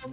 Good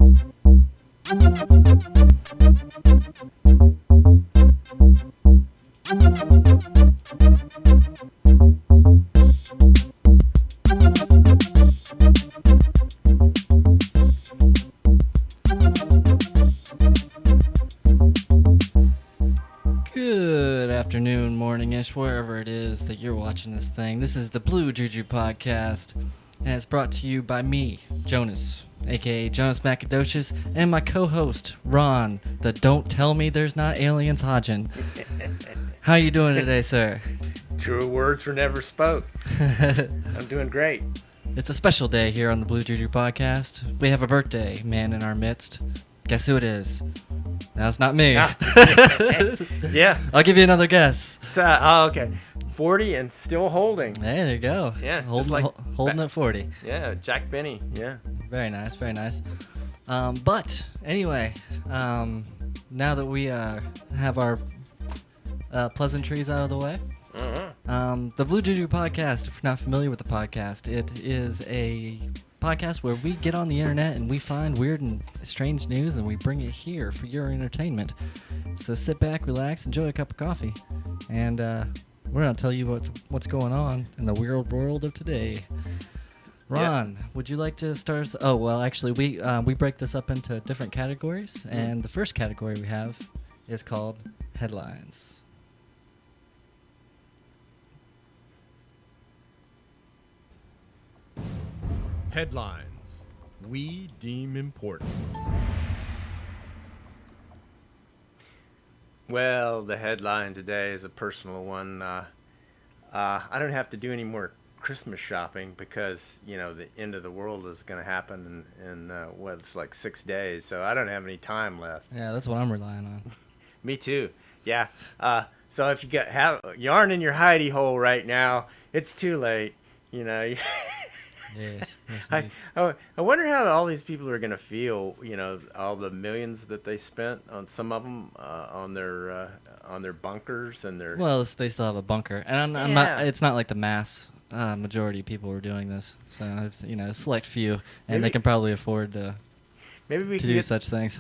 afternoon, morning-ish, wherever it is that you're watching this thing. This is the Blue Juju Podcast, and it's brought to you by me, Jonas, a.k.a. Jonas Macadocious, and my co-host, Ron, the Don't Tell Me There's Not Aliens Hodgin. How you doing today, sir? True words were never spoke. I'm doing great. It's a special day here on the Blue Juju Podcast. We have a birthday man in our midst. Guess who it is? No, it's not me. Yeah. I'll give you another guess. It's, okay. 40 and still holding. There you go. Yeah, Holding at 40. Yeah, Jack Benny. Yeah. Very nice, very nice. But anyway, now that we have our pleasantries out of the way, the Blue Juju Podcast, if you're not familiar with the podcast, it is a podcast where we get on the internet and we find weird and strange news and we bring it here for your entertainment. So sit back, relax, enjoy a cup of coffee, and we're going to tell you what's going on in the weird world of today. Ron, would you like to start us? Oh, well, actually, we break this up into different categories, and the first category we have is called headlines. Headlines we deem important. Well, the headline today is a personal one. I don't have to do any more Christmas shopping because, the end of the world is going to happen in it's like 6 days. So I don't have any time left. Yeah, that's what I'm relying on. Me too. Yeah. So if you aren't in your hidey hole right now, it's too late. Yes. I wonder how all these people are going to feel, all the millions that they spent on some of them on their bunkers and their... Well, they still have a bunker. And I'm not, it's not like the mass majority of people are doing this. So, a select few. And they can probably afford to do such things.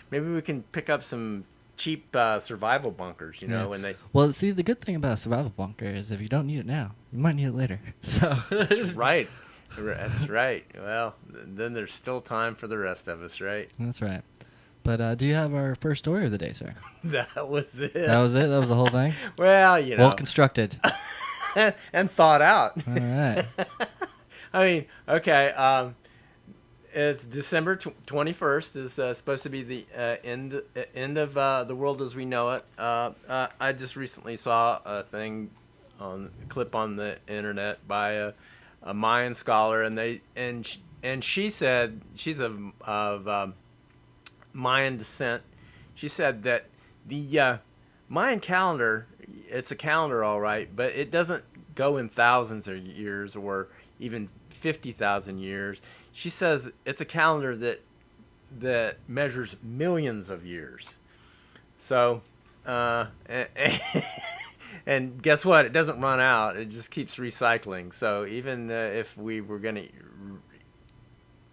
Maybe we can pick up some cheap survival bunkers, when they... Well, see, the good thing about a survival bunker is if you don't need it now, you might need it later. So That's right. That's right. Well, then there's still time for the rest of us, right? That's right. But do you have our first story of the day, sir? That was it. That was it? That was the whole thing? Well, Well constructed. and thought out. All right. I mean, okay. It's December 21st is supposed to be the end of the world as we know it. I just recently saw a clip on the internet by a Mayan scholar, and she said she's of Mayan descent. She said that the Mayan calendar, it's a calendar all right, but it doesn't go in thousands of years or even 50,000 years. She says it's a calendar that measures millions of years. So, and guess what? It doesn't run out. It just keeps recycling. So even if we were going to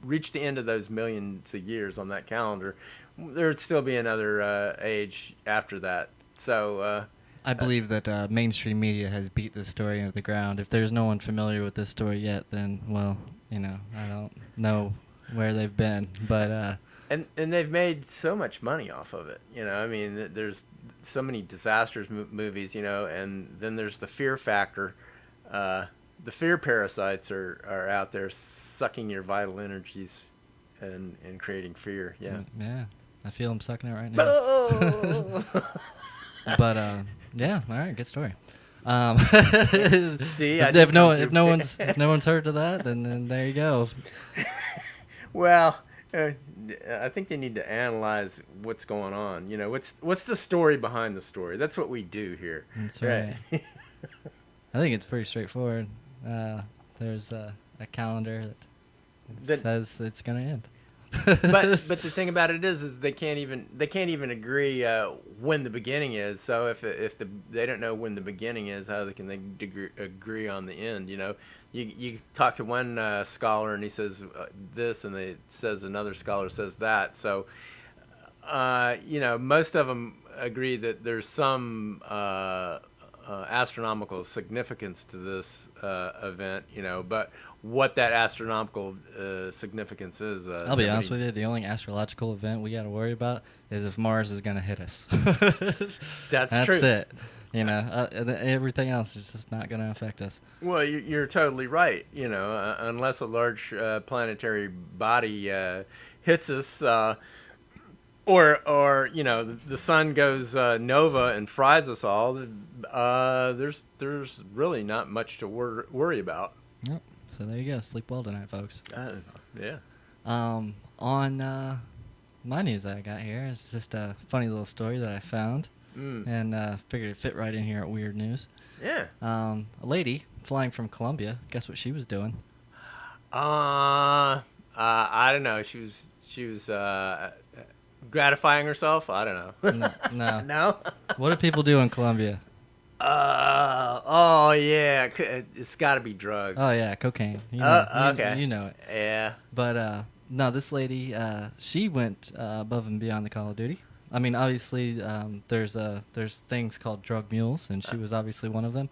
reach the end of those millions of years on that calendar, there would still be another age after that. So I believe that mainstream media has beat this story into the ground. If there's no one familiar with this story yet, then, well, I don't know where they've been. But and they've made so much money off of it. I mean, there's so many disasters movies, and then there's the fear factor. The fear parasites are out there sucking your vital energies and creating fear. Yeah. Yeah. I feel them sucking it right now. But yeah, all right, good story. See, if no one's heard of that, then there you go. Well, I think they need to analyze what's going on. What's the story behind the story? That's what we do here. That's right. I think it's pretty straightforward. There's a calendar that says it's gonna end. but the thing about it is they can't even agree when the beginning is. So if they don't know when the beginning is, how can they agree on the end? you talk to one scholar and he says this, and they says another scholar says that. So, most of them agree that there's some astronomical significance to this event. But what that astronomical significance is, I'll be honest with you. The only astrological event we got to worry about is if Mars is going to hit us. That's That's true. it. Everything else is just not going to affect us. Well, you're totally right. Unless a large planetary body hits us, or the sun goes nova and fries us all, there's really not much to worry about. Yep. So there you go. Sleep well tonight, folks. Yeah. On my news that I got here, it's just a funny little story that I found, and figured it fit right in here at Weird News. Yeah. A lady flying from Colombia. Guess what she was doing? I don't know. She was gratifying herself. I don't know. No. No. What do people do in Colombia? Oh yeah, it's got to be drugs. Oh yeah, cocaine. Okay. You know it. Yeah. But no, this lady, she went above and beyond the Call of Duty. I mean, obviously, there's things called drug mules, and she was obviously one of them.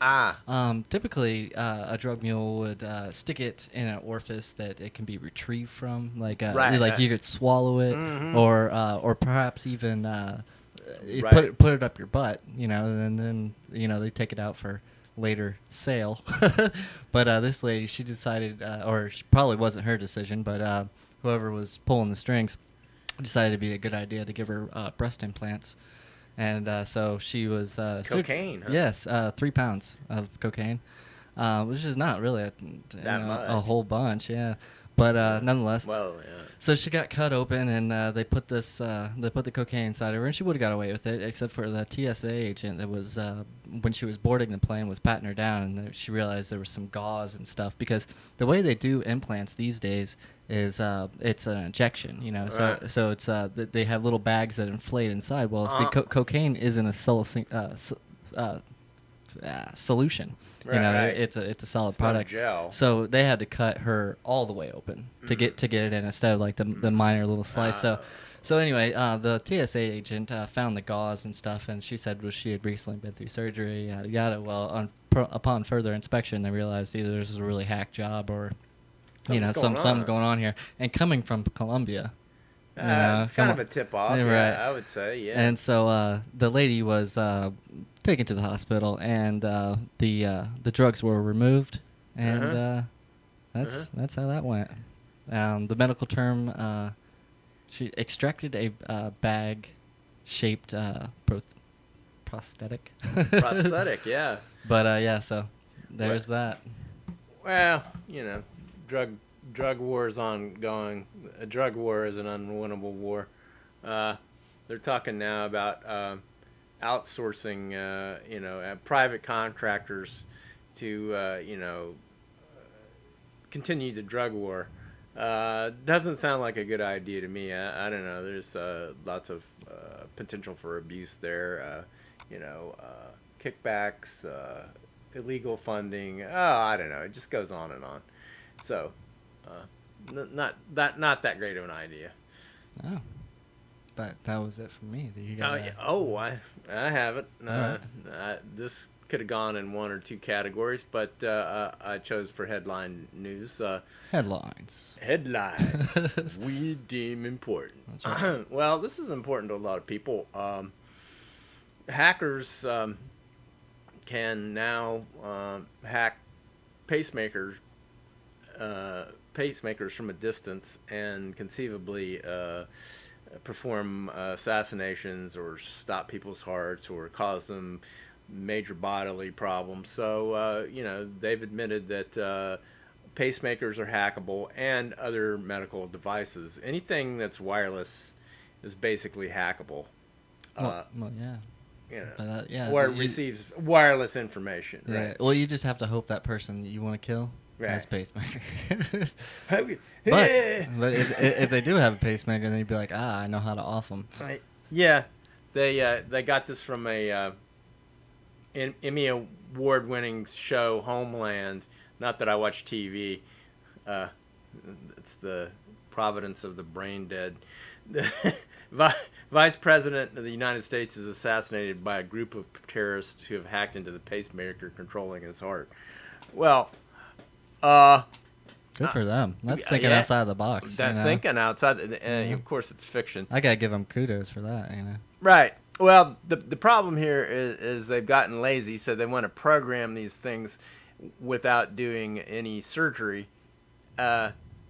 Typically, a drug mule would stick it in an orifice that it can be retrieved from, like you could swallow it, or perhaps even put it up your butt, and then they take it out for later sale. But this lady, she decided, or she probably wasn't her decision, but whoever was pulling the strings decided it'd be a good idea to give her breast implants. And so she was cocaine. Huh? Yes, 3 pounds of cocaine, which is not really a whole bunch, yeah. But nonetheless, well, yeah. So she got cut open, and they put the cocaine inside of her, and she would have got away with it, except for the TSA agent that was when she was boarding the plane was patting her down, and she realized there was some gauze and stuff, because the way they do implants these days is it's an injection, Right. So it's they have little bags that inflate inside. Well, see, cocaine isn't a solution. Right. It's a solid It's not a product. gel. So they had to cut her all the way open to get it in instead of like the minor little slice. So anyway, the TSA agent found the gauze and stuff, and she said she had recently been through surgery, yada yada. Well, upon further inspection, they realized either this was a really hack job or something going on here. And coming from Colombia, it's kind of a tip off, right? Yeah, I would say, yeah. And so the lady was taken to the hospital, and the drugs were removed, and that's how that went. The medical term, she extracted a bag-shaped prosthetic. Prosthetic, yeah. But yeah, so there's that. Well, drug war is ongoing. A drug war is an unwinnable war. They're talking now about outsourcing, private contractors to, continue the drug war. Doesn't sound like a good idea to me. I don't know. There's lots of potential for abuse there. Kickbacks, illegal funding. Oh, I don't know. It just goes on and on. So, not that great of an idea. Oh, but that was it for me. I have it. Right. This could have gone in one or two categories, but I chose for headline news. Headlines. Headlines we deem important. That's right. Well, this is important to a lot of people. Hackers can now hack pacemakers from a distance and conceivably perform assassinations or stop people's hearts or cause them major bodily problems. So, they've admitted that pacemakers are hackable and other medical devices. Anything that's wireless is basically hackable. Well, yeah. Yeah. Or it receives wireless information. Yeah. Right. Well, you just have to hope that person that you want to kill has a pacemaker. But if they do have a pacemaker, then you'd be like, I know how to off them. Right. Yeah. They got this from a Emmy award-winning show, Homeland. not that I watch TV. It's the providence of the brain dead. Vice President of the United States is assassinated by a group of terrorists who have hacked into the pacemaker controlling his heart. Well, Good for them. That's thinking yeah. outside the box. That you know? thinking outside, of course, it's fiction. I gotta give them kudos for that. You know. Right. Well, the problem here is they've gotten lazy, so they want to program these things without doing any surgery.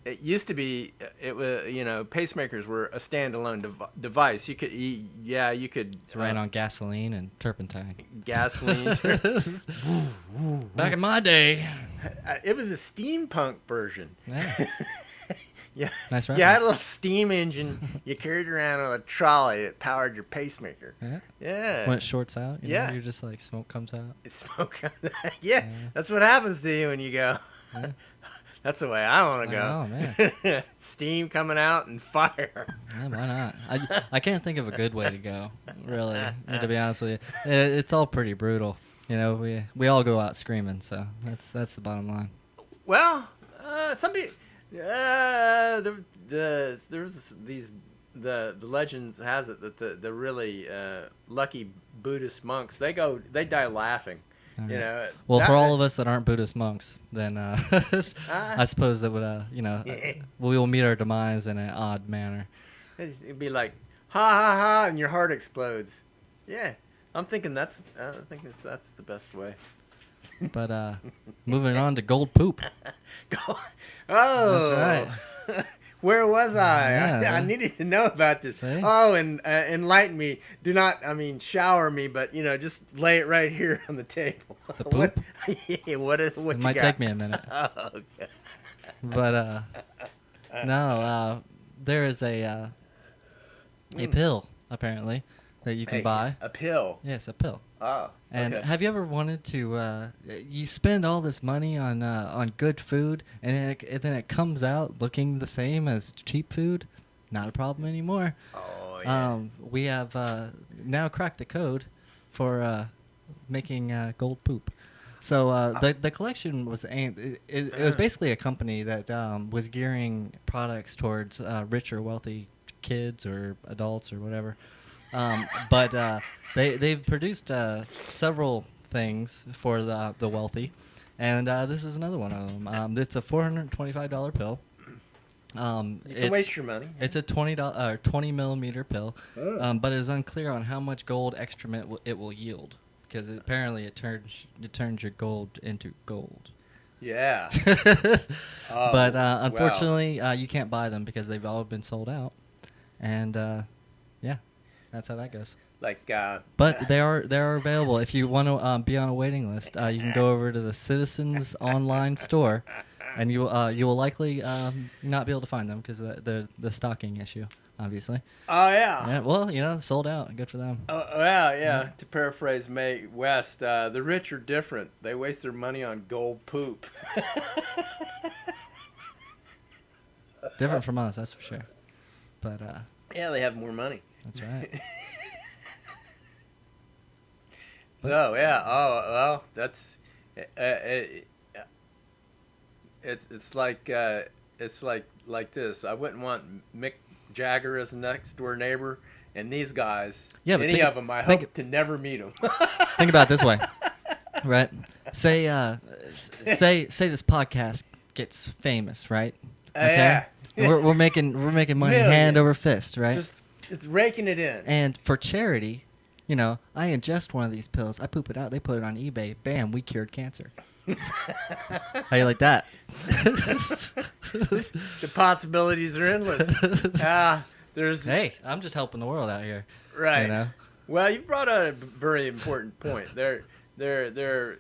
It used to be, it was, pacemakers were a standalone device. You could, you could. It's ran on gasoline and turpentine. Gasoline. Back in my day. It was a steampunk version. Yeah. Yeah. Nice You had a reference. little steam engine you carried around on a trolley that powered your pacemaker. Yeah. Yeah. When it shorts out, you know, Yeah. you're just like smoke comes out. Smoke. Yeah, that's what happens to you when you go. Yeah. That's the way I want to go. Oh, man. Steam coming out and fire. Yeah, why not? I can't think of a good way to go, really. To be honest with you, it's all pretty brutal. You know, we all go out screaming, so that's the bottom line. Well, somebody, there's these the legend has it that the really lucky Buddhist monks they die laughing. You know. Well, for all of us that aren't Buddhist monks, then I suppose that would we will meet our demise in an odd manner. It'd be like ha ha ha, and your heart explodes. Yeah, I'm thinking that's the best way. But moving on to gold poop. Oh, That's right. Where was I? Yeah. I needed to know about this. See? Oh, and enlighten me. Do not, shower me, but just lay it right here on the table. The poop? What It you might got? take me a minute. Oh, okay. But no, there is a pill apparently that you can Hey, buy. a pill. Yes, a pill. Oh, And okay. have you ever wanted to? You spend all this money on good food, and then it comes out looking the same as cheap food. Not a problem anymore. Oh, yeah. We have now cracked the code for making gold poop. So the collection was aimed. It was basically a company that was gearing products towards rich or wealthy kids or adults or whatever. But they've produced several things for the wealthy, and this is another one of them. It's a $425 pill. You can waste your money. It's a 20 millimeter pill, but it is unclear on how much gold excrement it will yield, because apparently it turns your gold into gold. Yeah. Oh, But wow. unfortunately, you can't buy them because they've all been sold out, and yeah, that's how that goes. Like. But they are available if you want to be on a waiting list. You can go over to the Citizens online store, and you will likely not be able to find them because the stocking issue, obviously. Oh yeah. Yeah, well, sold out. Good for them. Oh well, yeah. To paraphrase Mae West, the rich are different. They waste their money on gold poop. Different from us, that's for sure. But Yeah, they have more money. that's right. So yeah. Oh well, that's. It's like this. I wouldn't want Mick Jagger as a next door neighbor, and these guys. Yeah, but any think- of them, I think- hope to never meet them. Think about it this way, right? Say this podcast gets famous, right? Yeah. We're making money Millions. hand over fist, right? Just it's raking it in. And for charity, I ingest one of these pills, I poop it out, they put it on eBay, bam, we cured cancer. How you like that? The possibilities are endless. There's Hey, I'm just helping the world out here. right. You know? Well, you brought out a very important point. There are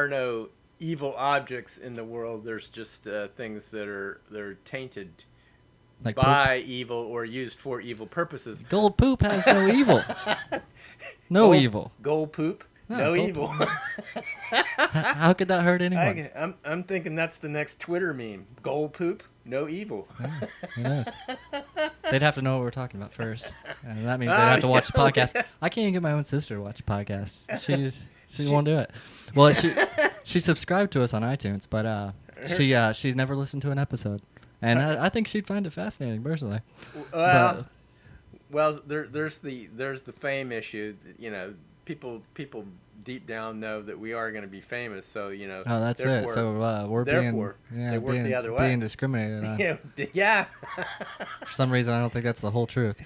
no evil objects in the world. There's just things that are tainted Like by evil or used for evil purposes. poop. Gold poop has no evil. No Gold- evil. Gold poop, No, no gold evil. How could that hurt anyone? I'm thinking that's the next Twitter meme. Gold poop, no evil. Who knows? They'd have to know what we're talking about first, and that means they'd Oh, have to watch the yeah. podcast. I can't even get my own sister to watch a podcast. She won't do it. Well, She subscribed to us on iTunes, but she's never listened to an episode, and I think she'd find it fascinating personally. Well, there's the fame issue. You know, people deep down know that we are going to be famous. So Oh, that's it. So we're being they work the other way. being discriminated on. Yeah. For some reason, I don't think that's the whole truth.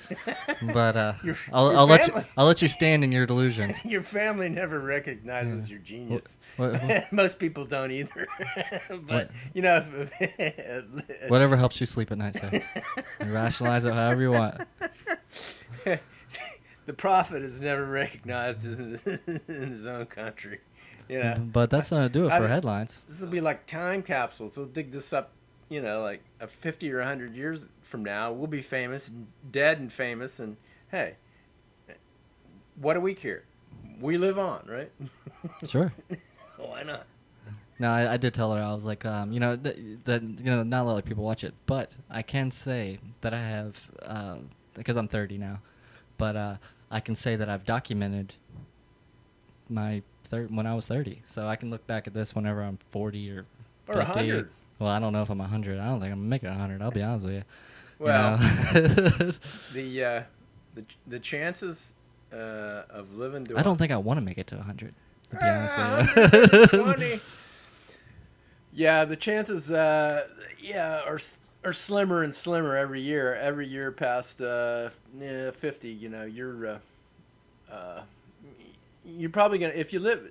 But I'll let you stand in your delusions. Your family never recognizes your genius. What? Most people don't either. But Whatever helps you sleep at night, sir. You rationalize it however you want. The prophet is never recognized in his own country. But that's not to do it for headlines. This will be like time capsules. We'll dig this up, like 50 or 100 years from now. We'll be famous, dead and famous, and hey, what do we care? We live on, right? Sure. Why not? No, I did tell her, I was like, that not a lot of people watch it, but I can say that I have, because I'm 30 now, but I can say that I've documented my when I was 30, so I can look back at this whenever I'm 40 or 50. 100. Well, I don't know if I'm 100. I don't think I'm gonna make it 100. I'll be honest with you. Well, the chances of living to I don't think I want to make it to 100. To be honest with you. 120. Yeah, the chances are slimmer and slimmer every year. Every year past 50, you're probably gonna, if you live.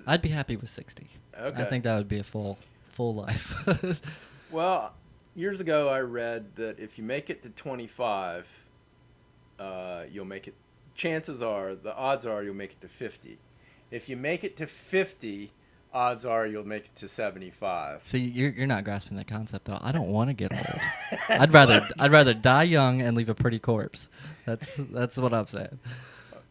I'd be happy with 60. Okay. I think that would be a full life. Well, years ago I read that if you make it to 25, you'll make it. Chances are, the odds are, you'll make it to 50. If you make it to 50, odds are you'll make it to 75. So you're not grasping the concept though. I don't want to get old. I'd rather die young and leave a pretty corpse. That's what I'm saying.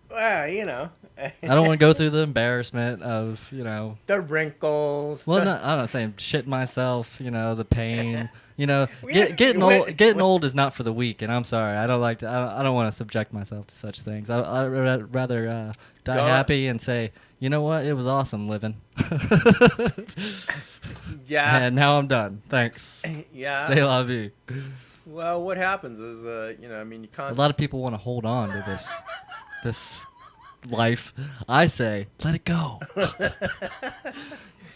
Well, I don't want to go through the embarrassment of the wrinkles. Well, I'm not saying shit myself. The pain. Getting old is not for the weak, and I'm sorry. I don't like to. I don't want to subject myself to such things. I'd rather die happy and say, you know what, it was awesome living. Yeah. And now I'm done. Thanks. Yeah. C'est la vie. Well, what happens is, you a lot of people want to hold on to this life. I say, let it go.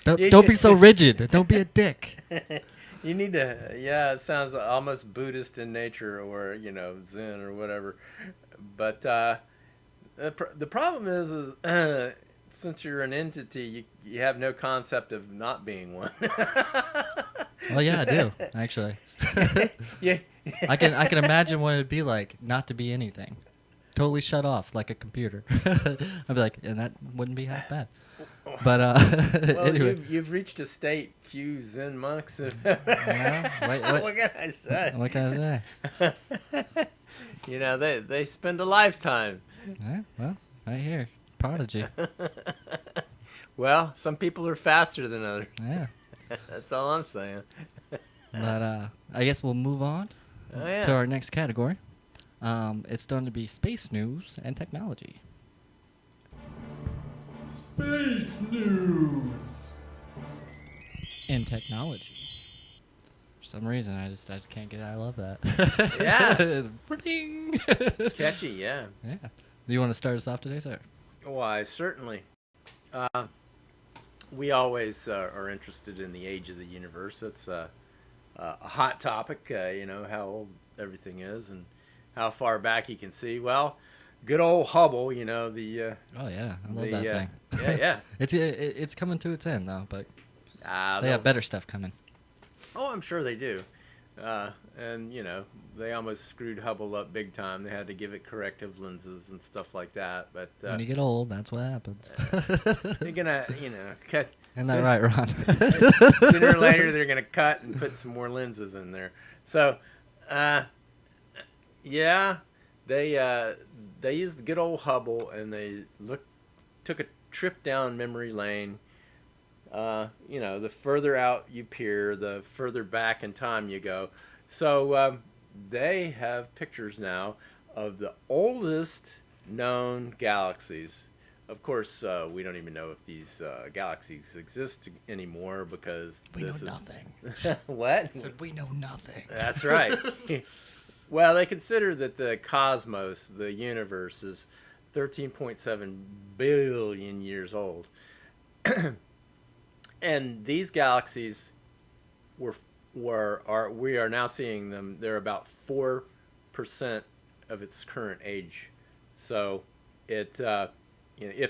Don't be so rigid. Don't be a dick. You need to, it sounds almost Buddhist in nature, or, Zen or whatever. But the problem is since you're an entity, you have no concept of not being one. Well, yeah, I do, actually. Yeah. I can imagine what it'd be like not to be anything. Totally shut off like a computer. I'd be like, and that wouldn't be half bad. But well, anyway. you've reached a state few Zen monks have. What can I say? What can I say? They spend a lifetime. Yeah, well, right here, prodigy. Well, some people are faster than others. Yeah. That's all I'm saying. But I guess we'll move on to our next category. It's going to be space news and technology. Space news and technology. For some reason, I just can't get it. I love that. Yeah. Ring. It's catchy, yeah. Yeah. Do you want to start us off today, sir? Why, certainly. We always are interested in the age of the universe. That's a hot topic, how old everything is and how far back you can see. Well, good old Hubble, oh yeah, I love that thing. Yeah. It's coming to its end though, but they have better stuff coming. Oh, I'm sure they do. And they almost screwed Hubble up big time. They had to give it corrective lenses and stuff like that. But when you get old, that's what happens. They're gonna, cut. Isn't that right, Ron? Sooner or later, they're gonna cut and put some more lenses in there. So, yeah, they used the good old Hubble, and they took a trip down memory lane. The further out you peer, the further back in time you go. So they have pictures now of the oldest known galaxies of course, we don't even know if these galaxies exist anymore because We know this is nothing. what? Said we know nothing. That's right. Well, they consider that the cosmos, the universe, is 13.7 billion years old. And these galaxies we are now seeing them. They're about 4% of its current age. So if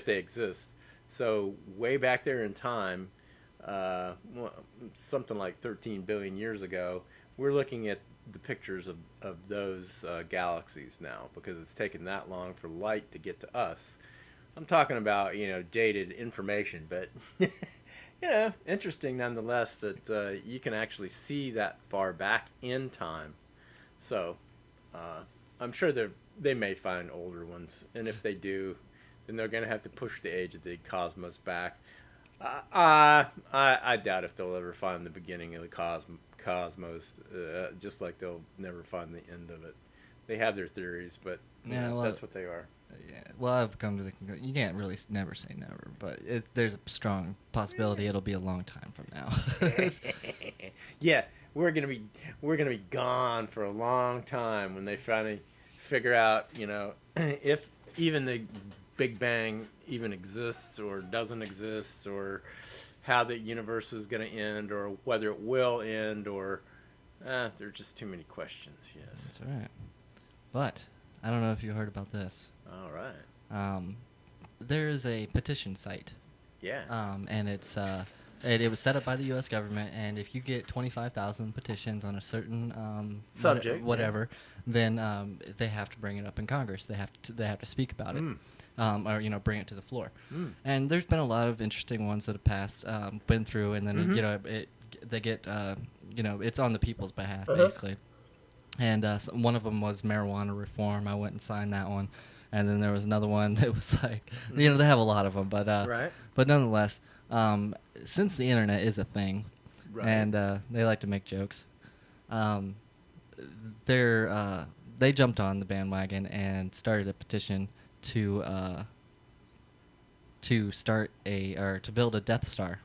they exist. So way back there in time, something like 13 billion years ago, we're looking at the pictures of those galaxies now because it's taken that long for light to get to us. I'm talking about, dated information, but, interesting nonetheless that you can actually see that far back in time. So I'm sure they may find older ones, and if they do, then they're going to have to push the age of the cosmos back. I doubt if they'll ever find the beginning of the cosmos, just like they'll never find the end of it. They have their theories, but that's what they are. Yeah, well, I've come to the conclusion you can't really never say never, but there's a strong possibility it'll be a long time from now. Yeah, we're gonna be gone for a long time when they finally figure out, if even the Big Bang even exists or doesn't exist, or how the universe is going to end, or whether it will end, or there are just too many questions. Yes, that's right. But I don't know if you heard about this. All right. There is a petition site. Yeah. And it's it was set up by the U.S. government, and if you get 25,000 petitions on a certain subject, whatever, then they have to bring it up in Congress. They have to speak about it, or bring it to the floor. And there's been a lot of interesting ones that have passed, been through, and then they get it's on the people's behalf basically. And one of them was marijuana reform. I went and signed that one. And then there was another one that was like, they have a lot of them, but right. But nonetheless, since the internet is a thing, right. and they like to make jokes, they jumped on the bandwagon and started a petition to start to build a Death Star.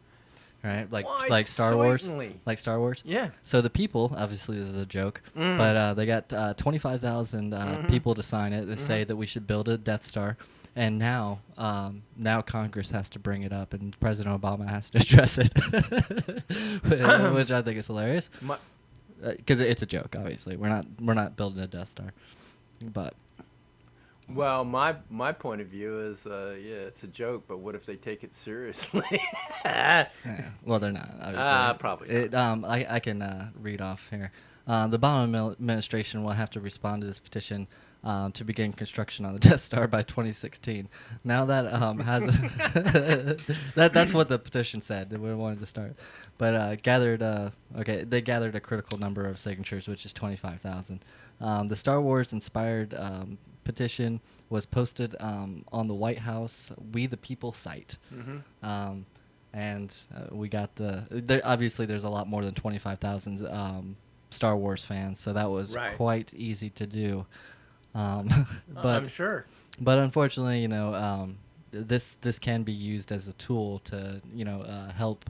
Right, like Star Wars, like Star Wars. Yeah. So the people, obviously, this is a joke, but they got 25,000 people to sign it. They say that we should build a Death Star, and now Congress has to bring it up, and President Obama has to address it, which I think is hilarious. Because it's a joke. Obviously, we're not building a Death Star, but. Well, my point of view is, it's a joke, but what if they take it seriously? Yeah, well, they're not, obviously. Probably not. I can read off here. The Obama administration will have to respond to this petition to begin construction on the Death Star by 2016. Now that that's what the petition said that we wanted to start, but they gathered a critical number of signatures, which is 25,000. The Star Wars inspired petition was posted on the White House We the People site. And we got obviously there's a lot more than 25,000 Star Wars fans, so that was quite easy to do. But I'm sure. But unfortunately, this can be used as a tool to help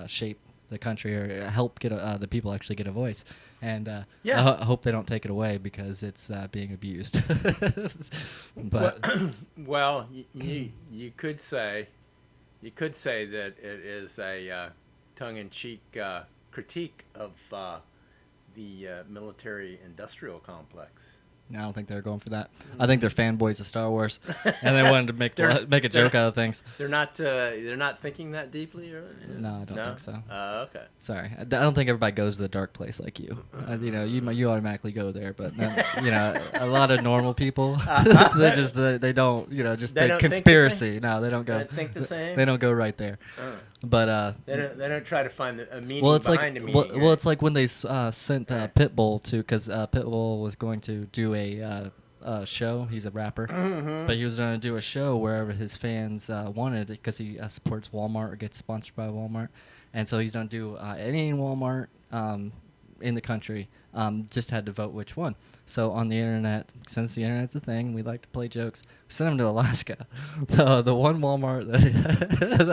shape the country, or help get the people actually get a voice. And I hope they don't take it away because it's being abused. But well, you could say that it is a tongue-in-cheek critique of the military-industrial complex. I don't think they're going for that. I think they're fanboys of Star Wars, and they wanted to make a joke out of things. They're not thinking that deeply, or? No, I don't think so. Okay. Sorry, I don't think everybody goes to the dark place like you. You automatically go there, but a lot of normal people, they don't think conspiracy. No, they don't go. They think the same. They don't go right there. But they don't try to find a meaning behind a meaning. Well, it's like when they sent Pitbull because Pitbull was going to do a show. He's a rapper, but he was going to do a show wherever his fans wanted, because he supports Walmart or gets sponsored by Walmart, and so he's going to do any Walmart in the country just had to vote which one. So on the internet, since the internet's a thing, we like to play jokes. We sent them to Alaska. The one Walmart that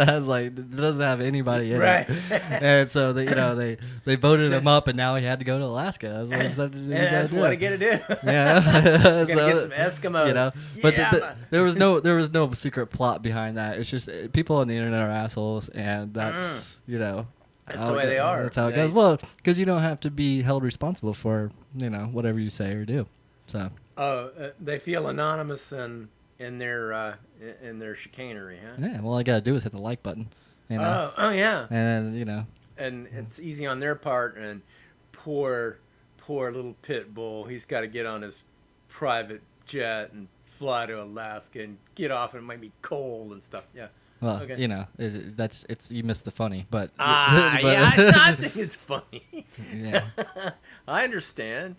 has that doesn't have anybody in Right. it, and so they voted him up, and now he had to go to Alaska. That's what he said. That's what I get to do. Yeah, Gotta get some Eskimos. You know, but Yeah. there was no secret plot behind that. It's just people on the internet are assholes, and that's That's how the it way goes. they are. That's how it Yeah. goes. Well, because you don't have to be held responsible for whatever you say or do. So They feel anonymous in their chicanery, huh? yeah, all I gotta do is hit the like button. Oh yeah. And And it's easy on their part. And poor little pit bull. He's got to get on his private jet and fly to Alaska and get off, and it might be cold and stuff. Yeah. well, Okay. it's you missed the funny, but Yeah, I think it's funny. yeah. I understand.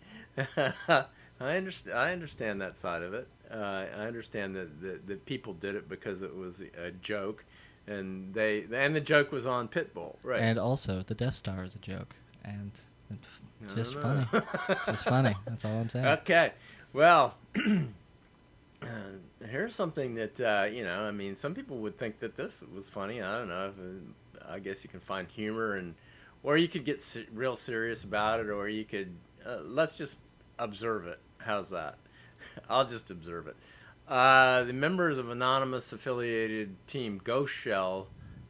I understand that side of it. I understand that people did it because it was a joke, and the joke was on Pitbull, right? And also, the Death Star is a joke, and it's just I funny, don't know. just funny. That's all I'm saying. Okay, well, here's something that I mean, some people would think that this was funny. I don't know. I guess you can find humor, or you could get real serious about it, or you could let's just observe it. How's that? I'll just observe it. The members of anonymous affiliated team Ghost Shell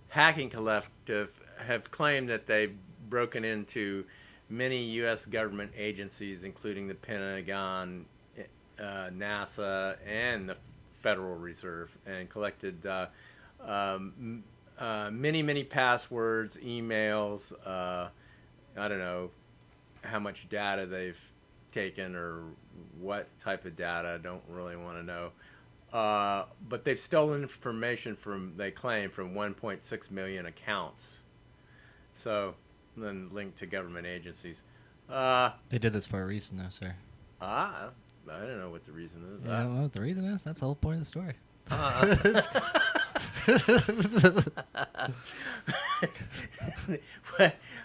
Hacking Collective have claimed that they've broken into many U.S. government agencies, including the Pentagon, NASA, and the Federal Reserve, and collected many passwords, emails. I don't know how much data they've taken or what type of data. I don't really want to know. But they've stolen information they claim, from 1.6 million accounts. So, then linked to government agencies. They did this for a reason, though, sir. I don't know what the reason is. You don't know what the reason is? That's the whole point of the story.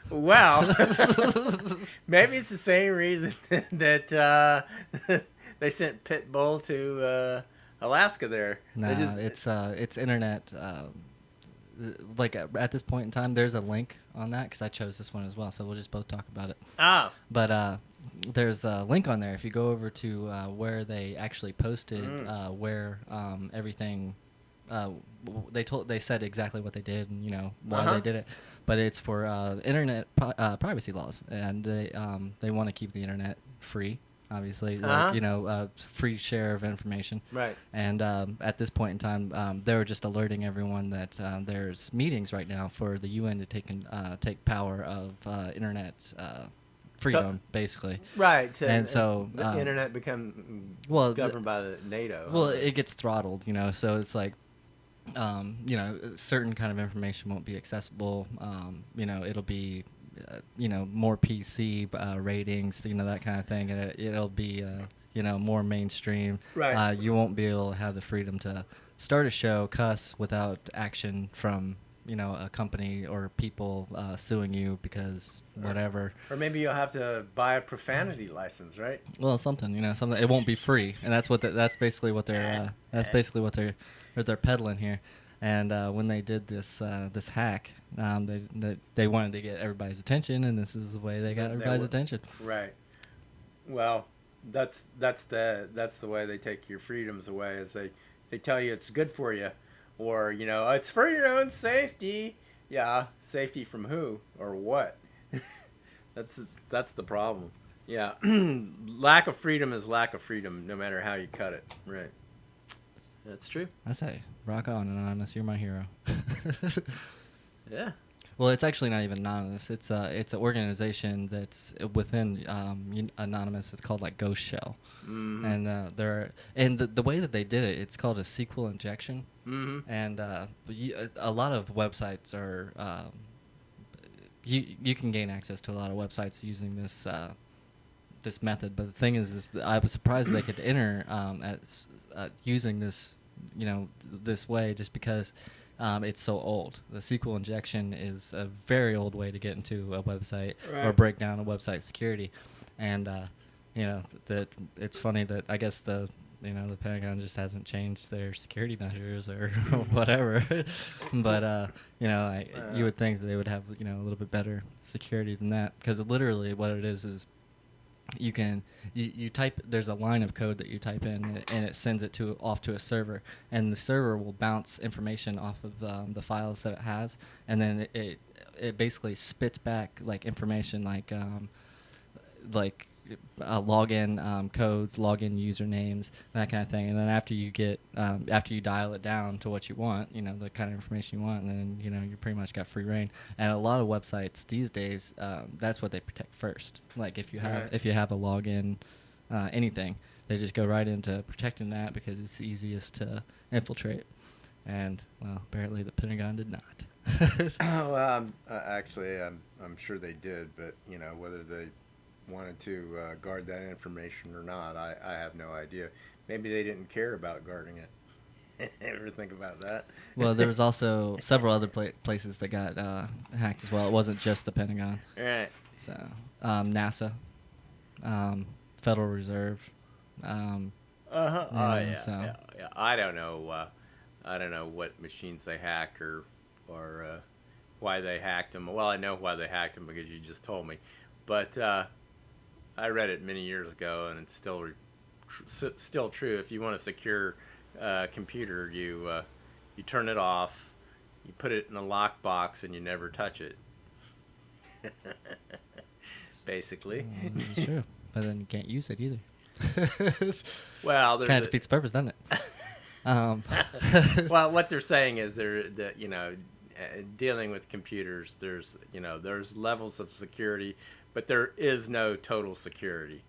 Well, maybe it's the same reason that they sent Pitbull to Alaska there. Nah, it's internet. Like at this point in time, there's a link on that because I chose this one as well, so we'll just both talk about it. But there's a link on there. If you go over to where they actually posted where everything, they said exactly what they did and why they did it. But it's for internet privacy laws, and they want to keep the internet free. Obviously, free share of information. Right. And at this point in time, they were just alerting everyone that there's meetings right now for the UN to take power of internet freedom, basically. Right. And so the internet become governed by the NATO. Well, it gets throttled, so it's like, certain kind of information won't be accessible. It'll be more PC ratings, that kind of thing, and it'll be more mainstream. Right. You won't be able to have the freedom to start a show, cuss without action from a company or people suing you because whatever. Or maybe you'll have to buy a profanity license, right? Well, something. It won't be free, and that's basically what they're peddling here. And when they did this hack, they wanted to get everybody's attention, and this is the way they got everybody's attention. Right. Well, that's the way they take your freedoms away. Is they tell you it's good for you, or it's for your own safety. Yeah, safety from who or what? That's the problem. Yeah, lack of freedom is lack of freedom, no matter how you cut it. Right. That's true. I say, rock on, Anonymous. You're my hero. Yeah. Well, it's actually not even Anonymous. It's an organization that's within Anonymous. It's called like Ghost Shell, and the way that they did it, it's called a SQL injection. Mm-hmm. And a lot of websites are you can gain access to a lot of websites using this this method. But the thing is I was surprised they could enter using this this way, just because it's so old. The SQL injection is a very old way to get into a website or Right. break down a website security, and that it's funny that I guess the Pentagon just hasn't changed their security measures or whatever, but you would think that they would have a little bit better security than that, because literally what it is you type, there's a line of code that you type in, and it sends it off to a server, and the server will bounce information off of the files that it has, and then it basically spits back like information like login codes, login usernames, that kind of thing. And then after you dial it down to what you want, the kind of information you want, and then you pretty much got free reign. And a lot of websites these days, that's what they protect first. Like if you have a login, anything, they just go right into protecting that because it's the easiest to infiltrate. And well, apparently the Pentagon did not. Well, actually, I'm sure they did, but whether they wanted to guard that information or not, I have no idea. Maybe they didn't care about guarding it. Ever think about that? Well, there was also several other places that got hacked as well. It wasn't just the Pentagon. Right. So NASA, Federal Reserve. Yeah. So. Yeah. I don't know. I don't know what machines they hack or why they hacked them. Well, I know why they hacked them because you just told me, but I read it many years ago, and it's still true. If you want a secure computer, you turn it off, you put it in a lockbox, and you never touch it. Basically. That's true, but then you can't use it either. Well, there's kind of defeats the purpose, doesn't it? Well, what they're saying is dealing with computers, there's levels of security, but there is no total security.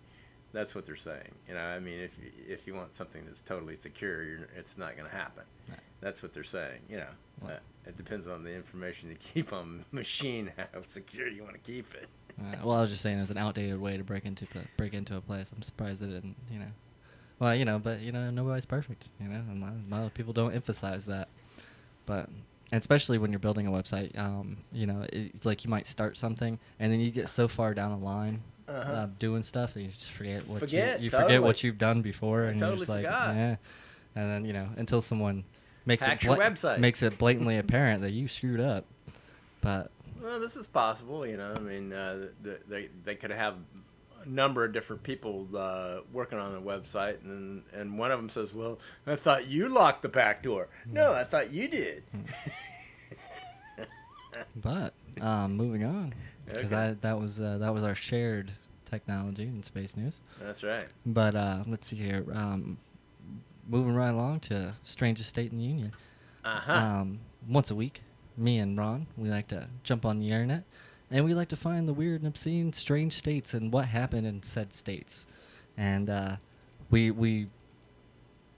That's what they're saying. I mean, if you want something that's totally secure, it's not going to happen. Right. That's what they're saying. Well, It depends on the information you keep on the machine, how secure you want to keep it. well, I was just saying, it's an outdated way to break into a place. I'm surprised that it didn't. Well, but nobody's perfect. And a lot of people don't emphasize that. But and especially when you're building a website, it's like you might start something and then you get so far down the line doing stuff that you just forget what you've done before, and you're just like, yeah. And then until someone makes it blatantly apparent that you screwed up. But well, this is possible. I mean, they could have a number of different people working on the website, and one of them says, "Well, I thought you locked the back door." No, I thought you did. But moving on, because Okay. that was our shared technology in space news. That's right. But let's see here. Moving right along to strangest state in the union. Once a week, me and Ron, we like to jump on the internet, and we like to find the weird and obscene, strange states and what happened in said states. And we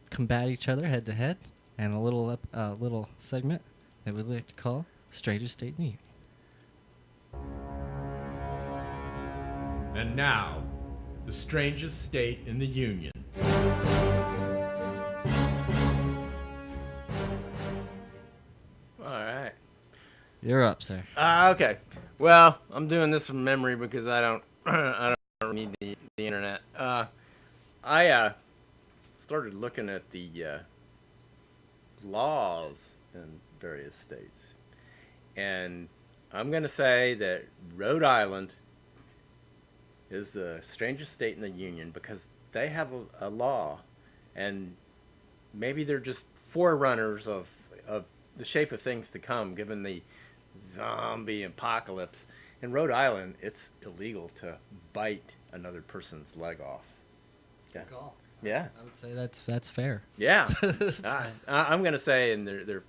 combat each other head to head, and a little segment that we like to call Strangest State in the Union. And now, the strangest state in the Union. All right. You're up, sir. Okay. Well, I'm doing this from memory because I don't need the internet. I started looking at the laws in various states, and I'm going to say that Rhode Island is the strangest state in the union because they have a law, and maybe they're just forerunners of the shape of things to come, given the zombie apocalypse. In Rhode Island, it's illegal to bite another person's leg off. Yeah. Good call. Yeah. I would say that's fair. Yeah. I'm gonna say, and they're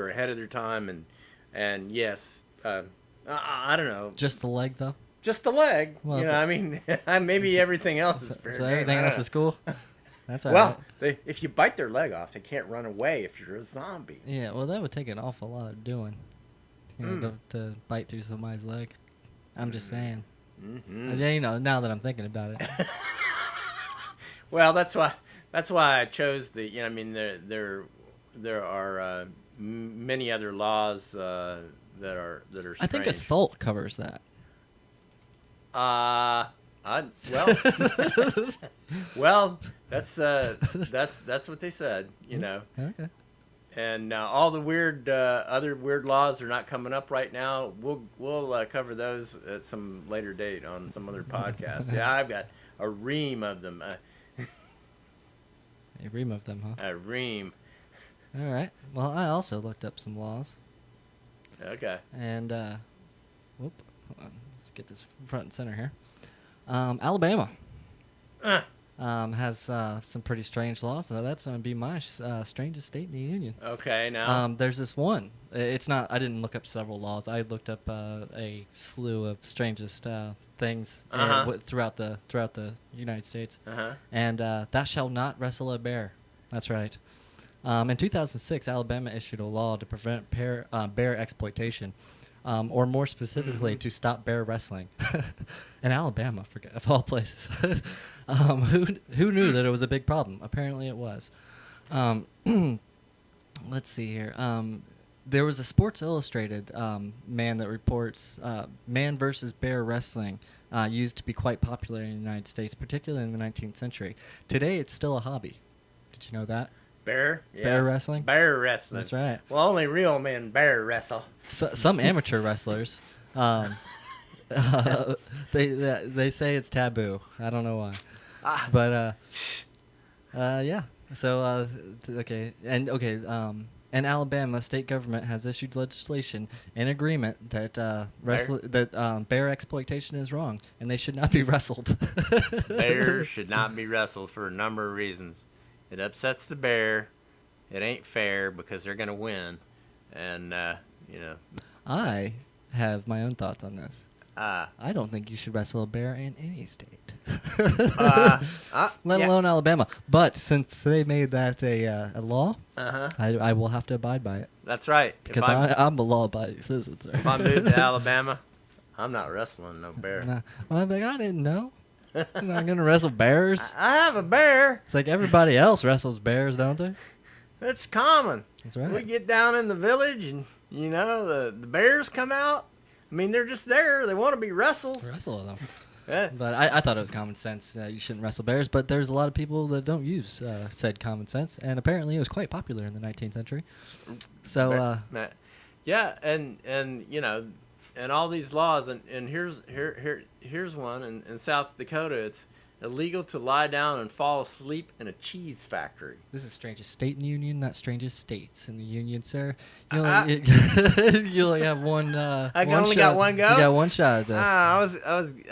ahead of their time, and yes, I don't know. Just the leg, though. Just the leg. Well, I mean, maybe everything else is fair So game. everything I else don't is cool. That's all right. Well, if you bite their leg off, they can't run away if you're a zombie. Yeah, well, that would take an awful lot of doing, to bite through somebody's leg. I'm just saying. Mm-hmm. Yeah, now that I'm thinking about it. Well, that's why I chose the. I mean, there are many other laws that are strange. I think assault covers that. Well, that's what they said, you know. Okay. And all the weird other weird laws are not coming up right now. We'll cover those at some later date on some other podcast. Yeah, I've got a ream of them. A ream of them, huh? A ream. All right. Well, I also looked up some laws. Okay. And, hold on. Let's get this front and center here. Alabama has some pretty strange laws, so that's going to be my strangest state in the union. Okay, now. There's this one. It's not. I didn't look up several laws. I looked up a slew of strangest things throughout the United States. And thou shalt not wrestle a bear. That's right. In 2006, Alabama issued a law to prevent bear exploitation, or more specifically, to stop bear wrestling. In Alabama, of all places. Who knew that it was a big problem? Apparently it was. Let's see here. There was a Sports Illustrated man that reports man versus bear wrestling used to be quite popular in the United States, particularly in the 19th century. Today, it's still a hobby. Did you know that? Bear? Yeah. Bear wrestling? Bear wrestling. That's right. Well, only real men bear wrestle. So, some amateur wrestlers, they say it's taboo. I don't know why. But, yeah. So, and Alabama state government has issued legislation in agreement that bear exploitation is wrong and they should not be wrestled. Bears should not be wrestled for a number of reasons. It upsets the bear. It ain't fair because they're gonna win, and you know. I have my own thoughts on this. I don't think you should wrestle a bear in any state, let yeah. alone Alabama. But since they made that a law, I will have to abide by it. That's right. Because I'm a law-abiding citizen, sir. If I move to Alabama, I'm not wrestling no bear. Nah. Well, I'm like, I didn't know. I'm not gonna wrestle bears. I have a bear. It's like everybody else wrestles bears, don't they? It's common. That's right. We get down in the village, and you know the bears come out. I mean, they're just there. They want to be wrestled. Wrestle them. Yeah. But I thought it was common sense that you shouldn't wrestle bears. But there's a lot of people that don't use said common sense, and apparently it was quite popular in the 19th century. So yeah, and you know, and all these laws, and here's one in South Dakota. It's illegal to lie down and fall asleep in a cheese factory. This is strangest state in the union, not strangest states in the union, sir. You only have one. I only got one go. You got one shot at this.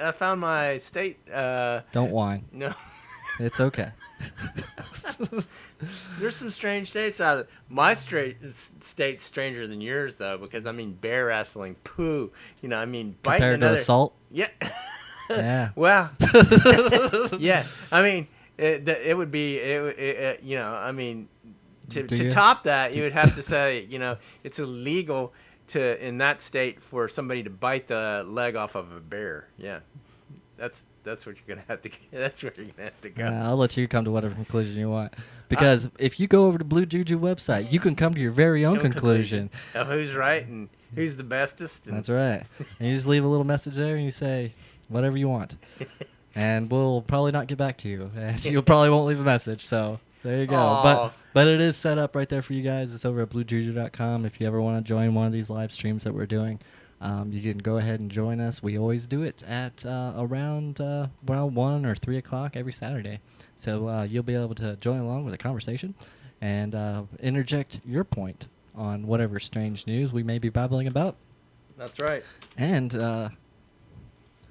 I found my state. Don't whine. No. It's okay. There's some strange states out of it. My state's stranger than yours, though, because I mean bear wrestling, poo. You know, I mean biting compared to assault. Yeah. Yeah. Well. Yeah. I mean, it would be you know, I mean, to top that, you would have to say, you know, it's illegal in that state for somebody to bite the leg off of a bear. Yeah. That's what you're gonna have to. That's where you're gonna have to go. I'll let you come to whatever conclusion you want, because if you go over to Blue Juju website, you can come to your very own conclusion of who's right and who's the bestest. That's right. And you just leave a little message there, and you say whatever you want, and we'll probably not get back to you, and you probably won't leave a message. So there you go. Aww. But it is set up right there for you guys. It's over at BlueJuju.com. If you ever want to join one of these live streams that we're doing. You can go ahead and join us. We always do it at around 1 or 3 o'clock every Saturday. So you'll be able to join along with the conversation and interject your point on whatever strange news we may be babbling about. That's right. And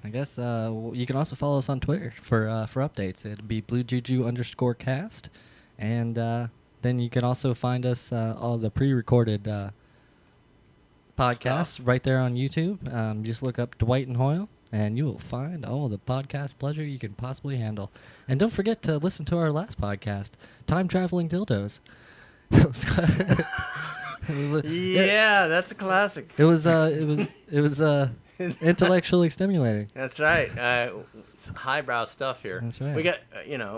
I guess you can also follow us on Twitter for updates. It'd be BlueJuju_cast. And then you can also find us all the pre-recorded podcast right there on YouTube. Just look up Dwight and Hoyle, and you will find all the podcast pleasure you can possibly handle. And don't forget to listen to our last podcast, Time Traveling Dildos. Yeah, that's a classic. It was Intellectually stimulating. That's right. It's highbrow stuff here. That's right. We got,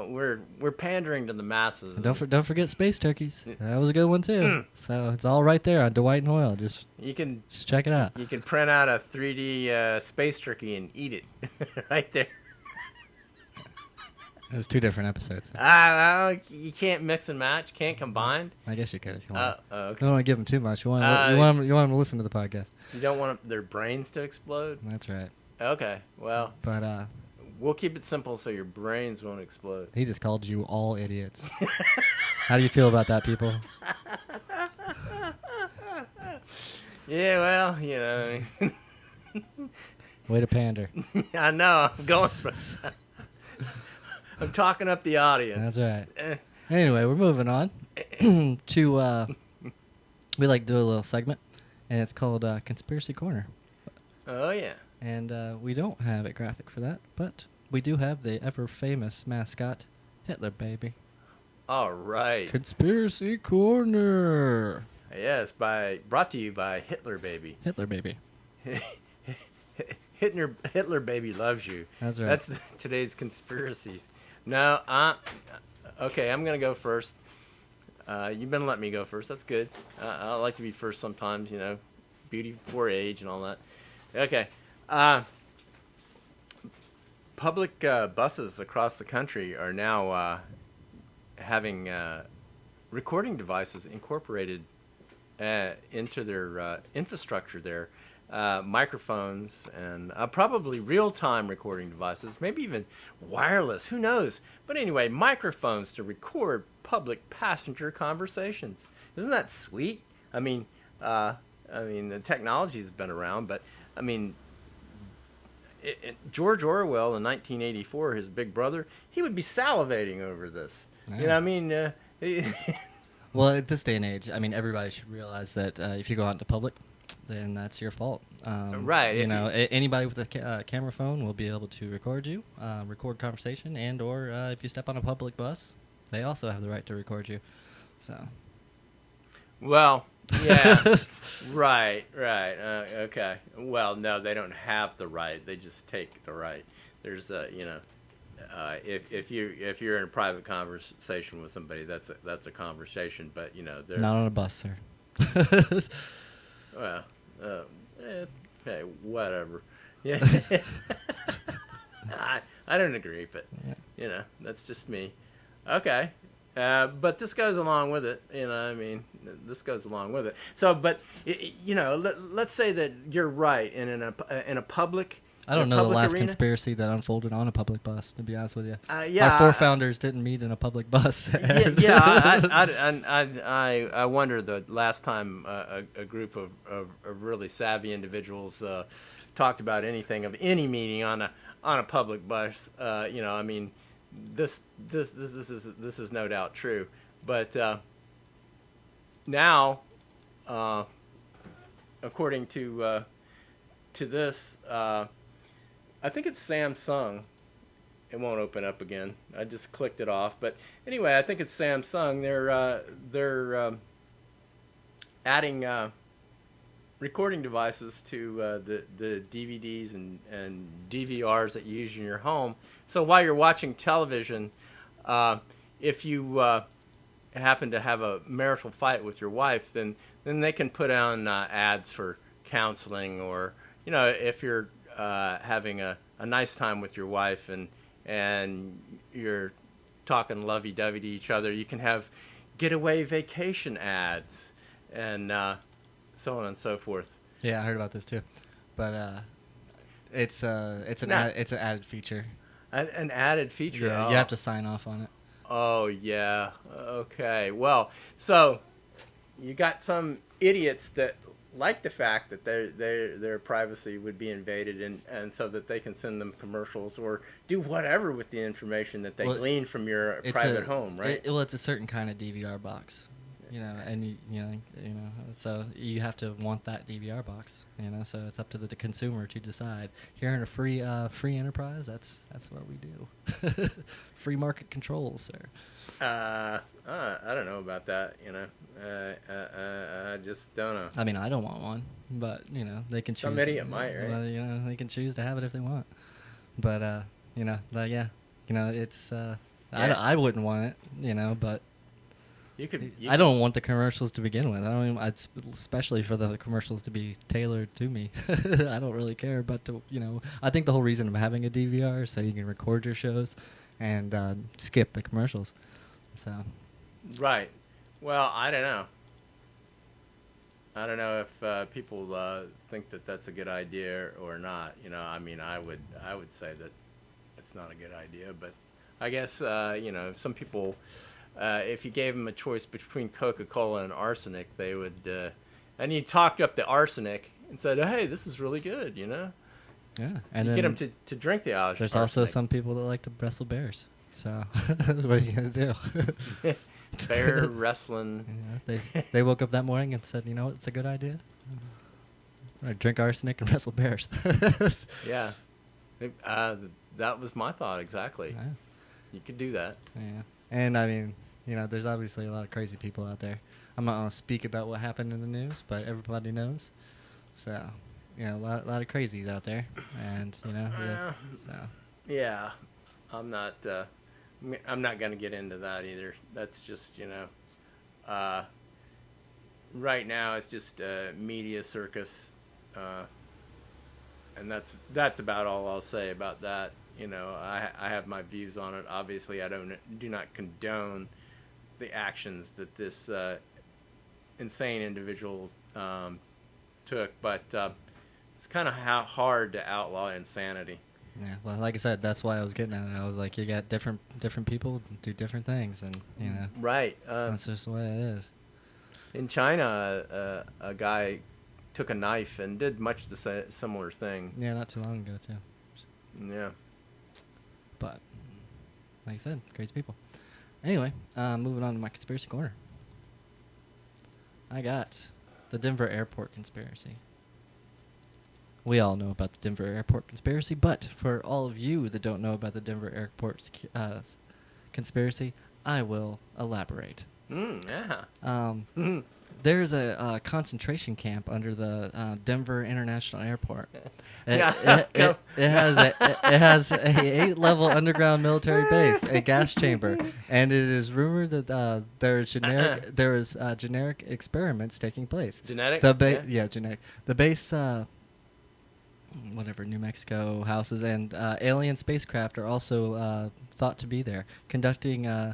we're pandering to the masses. And don't forget space turkeys. That was a good one too. So it's all right there on Dwight and Hoyle. Just check it out. You can print out a 3D space turkey and eat it right there. It was 2 different episodes. You can't mix and match. Can't combine. I guess you could if you want. Okay. You don't want to give them too much. You want them to listen to the podcast. You don't want their brains to explode. That's right. Okay. Well. But we'll keep it simple so your brains won't explode. He just called you all idiots. How do you feel about that, people? Yeah. Well, Way to pander. I know. I'm going for that. I'm talking up the audience. That's right. Anyway, we're moving on to we like to do a little segment, and it's called Conspiracy Corner. Oh yeah. And we don't have a graphic for that, but we do have the ever famous mascot, Hitler Baby. All right. Conspiracy Corner. Yes, brought to you by Hitler Baby. Hitler Baby. Hitler Baby loves you. That's right. That's today's conspiracies. No, okay, I'm going to go first. You've been letting me go first. That's good. I like to be first sometimes, beauty before age and all that. Okay. Public buses across the country are now having recording devices incorporated into their infrastructure there. Microphones and probably real-time recording devices, maybe even wireless, who knows? But anyway, microphones to record public passenger conversations. Isn't that sweet? I mean, the technology's been around, but I mean, George Orwell in 1984, his big brother, he would be salivating over this. Yeah. You know what I mean? Well, at this day and age, I mean, everybody should realize that if you go out into public, then that's your fault. Right. Anybody with a camera phone will be able to record you, record conversation, and or if you step on a public bus, they also have the right to record you. So. Well, yeah. Right. Okay. Well, no, they don't have the right. They just take the right. There's if you're in a private conversation with somebody, that's a conversation. But they're not on a bus, sir. Well, hey, whatever. Yeah, I don't agree, but that's just me. Okay, but this goes along with it. This goes along with it. So, but let's say that you're right, and in a public. I don't know the last arena? Conspiracy that unfolded on a public bus, to be honest with you. Yeah, our forefounders didn't meet in a public bus. I wonder the last time a group of really savvy individuals talked about anything of any meaning on a public bus. This is no doubt true, but now, according to this. I think it's Samsung. It won't open up again. I just clicked it off. But anyway, I think it's Samsung. They're adding recording devices to the DVDs and DVRs that you use in your home. So while you're watching television, if you happen to have a marital fight with your wife, then they can put on ads for counseling, or if you're having a nice time with your wife and you're talking lovey-dovey to each other, you can have getaway vacation ads and so on and so forth. Yeah, I heard about this too, but it's an added feature. An added feature. Yeah, you have to sign off on it. Oh yeah. Okay. Well, so you got some idiots that like the fact that their privacy would be invaded, and so that they can send them commercials or do whatever with the information that they glean from your private home, right? It's a certain kind of DVR box. and so you have to want that DVR box, so it's up to the consumer to decide. Here in a free enterprise, that's what we do. Free market controls, sir. I don't know about that. I just don't know. I mean, I don't want one, but they can choose. Some idiot might, right? Well, they can choose to have it if they want. But it's I wouldn't want it, but. I don't want the commercials to begin with. Especially for the commercials to be tailored to me. I don't really care, but I think the whole reason of having a DVR is so you can record your shows and skip the commercials. So. Right. Well, I don't know. I don't know if people think that that's a good idea or not. I would say that it's not a good idea, but I guess some people. If you gave them a choice between Coca-Cola and arsenic, they would, and you talked up the arsenic and said, "Hey, this is really good," Yeah, and you get them to drink the arsenic. There's also some people that like to wrestle bears. So what are you gonna do? Bear wrestling. They woke up that morning and said, "You know what? It's a good idea. Drink arsenic and wrestle bears." Yeah, that was my thought exactly. Yeah. You could do that. Yeah. And I mean, there's obviously a lot of crazy people out there. I'm not going to speak about what happened in the news, but everybody knows. So, a lot of crazies out there. And, so. Yeah. I'm not going to get into that either. That's just, right now it's just media circus. And that's about all I'll say about that. I have my views on it. Obviously, I do not condone the actions that this insane individual took, but it's kind of hard to outlaw insanity. Yeah, well, like I said, that's why I was getting at it. I was like, you got different people do different things, and right. That's just the way it is. In China, a guy took a knife and did much the similar thing. Yeah, not too long ago too. Yeah. But, like I said, crazy people. Anyway, moving on to my conspiracy corner. I got the Denver airport conspiracy. We all know about the Denver airport conspiracy, but for all of you that don't know about the Denver airport conspiracy, I will elaborate. Yeah. There's a concentration camp under the Denver International Airport. It has a 8-level underground military base, a gas chamber, and it is rumored that there is generic experiments taking place. Genetic? Genetic. The base, New Mexico houses and alien spacecraft are also thought to be there, conducting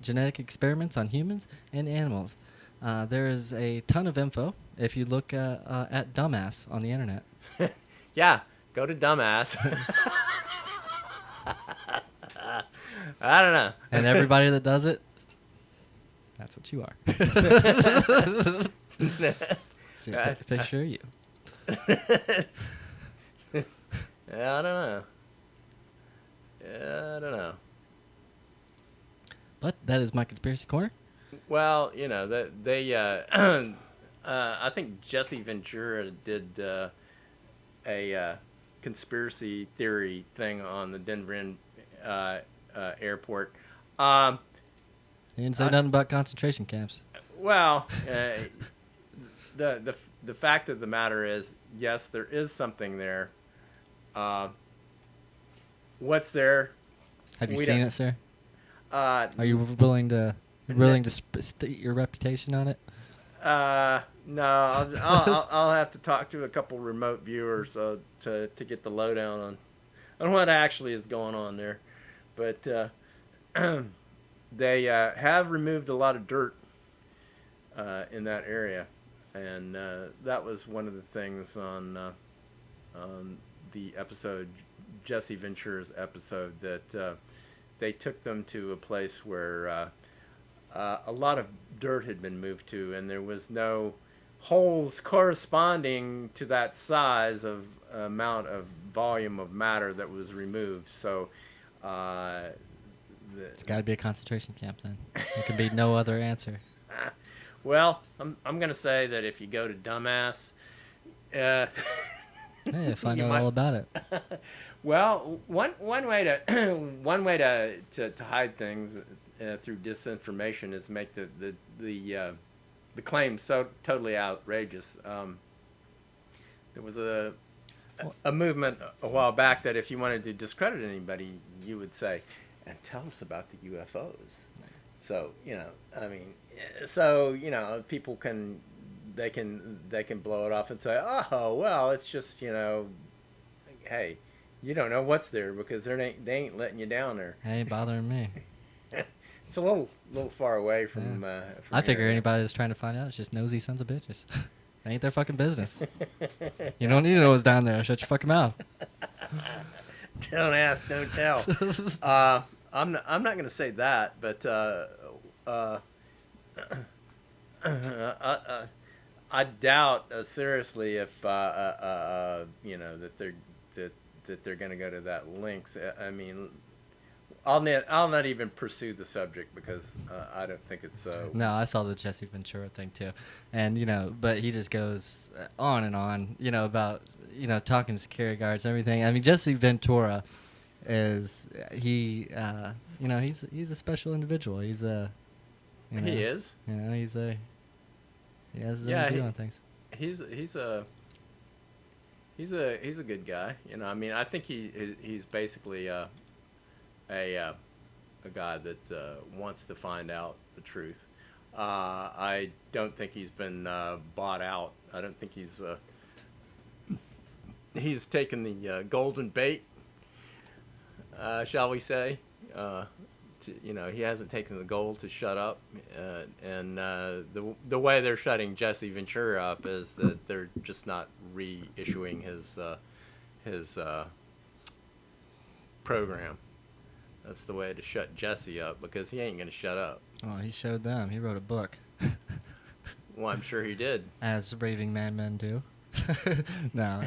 genetic experiments on humans and animals. There is a ton of info if you look at Dumbass on the internet. Yeah, go to Dumbass. I don't know. And everybody that does it, that's what you are. See a picture of you. I don't know. But that is my conspiracy corner. Well, they I think Jesse Ventura did a conspiracy theory thing on the Denver airport. He didn't say nothing about concentration camps. Well, the fact of the matter is, yes, there is something there. What's there? Have you seen it, sir? Are you willing to state your reputation on it? No, I'll have to talk to a couple remote viewers to get the lowdown on what actually is going on there. But they have removed a lot of dirt in that area, and that was one of the things on the episode, Jesse Ventura's episode, that they took them to a place where a lot of dirt had been moved to, and there was no holes corresponding to that size of amount of volume of matter that was removed. So it's got to be a concentration camp then. There can be no other answer. Well, I'm gonna say that if you go to dumbass, uh, Hey, find you out might- all about it. well, one way to one way to hide things through disinformation is make the claims so totally outrageous. There was a movement a while back that if you wanted to discredit anybody, you would say, "And tell us about the UFOs." So people can blow it off and say, "Oh, well, it's just hey, you don't know what's there because they ain't letting you down there." Hey, ain't bothering me. It's a little far away from. I figure here. anybody that's trying to find out is just nosy sons of bitches. Ain't their fucking business. You don't need to know what's down there. Shut your fucking mouth. Don't ask, don't tell. I'm not going to say that, but I doubt seriously if that they're going to go to that lengths. I mean, I'll not even pursue the subject because I don't think it's. No, I saw the Jesse Ventura thing too, and but he just goes on and on, about talking to security guards, and everything. I mean, Jesse Ventura is he's a special individual. He's a he is. He has his Yeah, own view on things. He's a good guy. I mean, I think he's basically a guy that wants to find out the truth. I don't think he's been bought out. I don't think he's taken the golden bait, shall we say. He hasn't taken the gold to shut up. And the way they're shutting Jesse Ventura up is that they're just not reissuing his program. That's the way to shut Jesse up because he ain't gonna shut up. Oh, he showed them. He wrote a book. Well, I'm sure he did. As raving madmen do. No.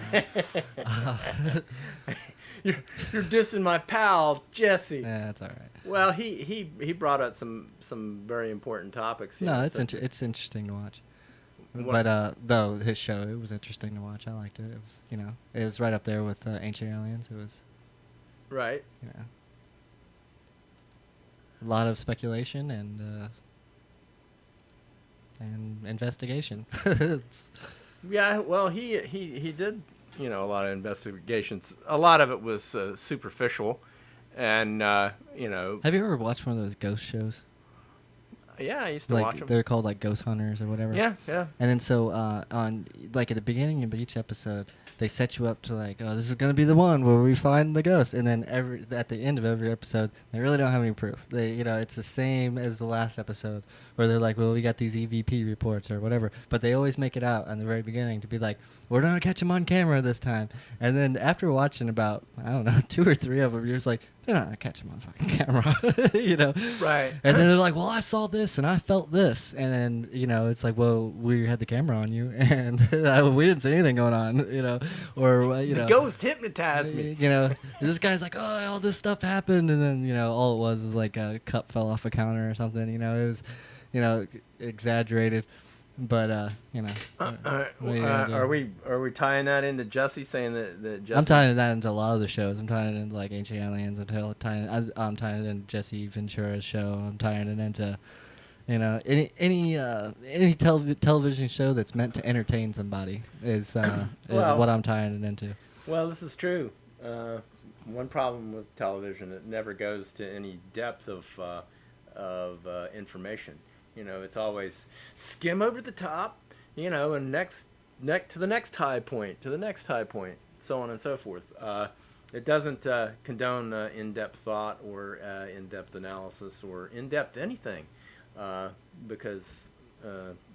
You're dissing my pal Jesse. Yeah, that's all right. Well, he brought up some very important topics. No, such as- it's interesting to watch. What- But though his show, it was interesting to watch. I liked it. It was it was right up there with Ancient Aliens. It was right. A lot of speculation and investigation. Yeah, well, he did, a lot of investigations. A lot of it was superficial, and Have you ever watched one of those ghost shows? yeah, I used to watch them. They're called like Ghost Hunters or whatever. Yeah. And then so on like at the beginning of each episode, they set you up to like, oh, this is gonna be the one where we find the ghost, and then at the end of every episode, they really don't have any proof. They it's the same as the last episode where they're like, well, we got these EVP reports or whatever, but they always make it out in the very beginning to be like, we're gonna catch him on camera this time, and then after watching about 2 or 3 of them, you're just like, they're not gonna catch him on fucking camera, Right. And then they're like, well, I saw this and I felt this. And then, it's like, well, we had the camera on you and we didn't see anything going on, or, The ghost hypnotized me. This guy's like, oh, all this stuff happened. And then, all it was like a cup fell off a counter or something. It was, exaggerated. But, Are we tying that into Jesse saying that Jesse? I'm tying that into a lot of the shows. I'm tying it into like Ancient Aliens. I'm tying it into Jesse Ventura's show. I'm tying it into, any television show that's meant to entertain somebody is what I'm tying it into. Well, this is true. One problem with television, it never goes to any depth of information. It's always skim over the top, and next to the next high point, so on and so forth. It doesn't condone in-depth thought or in-depth analysis or in-depth anything, because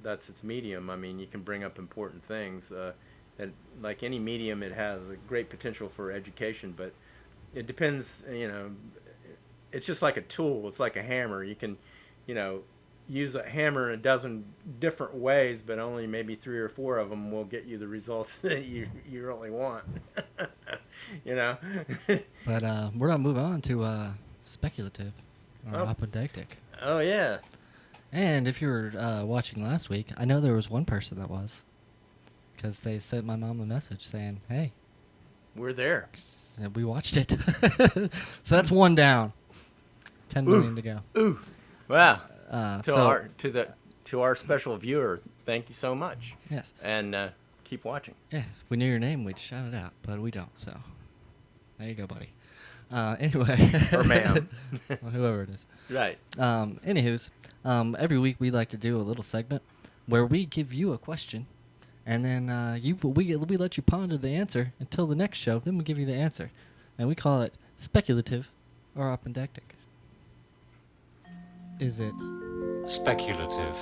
that's its medium. I mean, you can bring up important things. And like any medium, it has a great potential for education, but it depends. It's just like a tool. It's like a hammer. You can, use a hammer in a dozen different ways, but only maybe 3 or 4 of them will get you the results that you really want. But we're gonna move on to speculative or apodictic. Oh yeah. And if you were watching last week, I know there was one person that was, because they sent my mom a message saying, "Hey, We're there. we watched it." So that's one down. 10 million to go. Ooh, wow. To our special viewer, thank you so much, yes, and keep watching. yeah, if we knew your name, we'd shout it out, but we don't. So there you go, buddy. Anyway, Or ma'am. Well, whoever it is. Right. Anywho's, every week we like to do a little segment where we give you a question, and then we let you ponder the answer until the next show. Then we give you the answer, and we call it speculative or apodictic. Is it Speculative.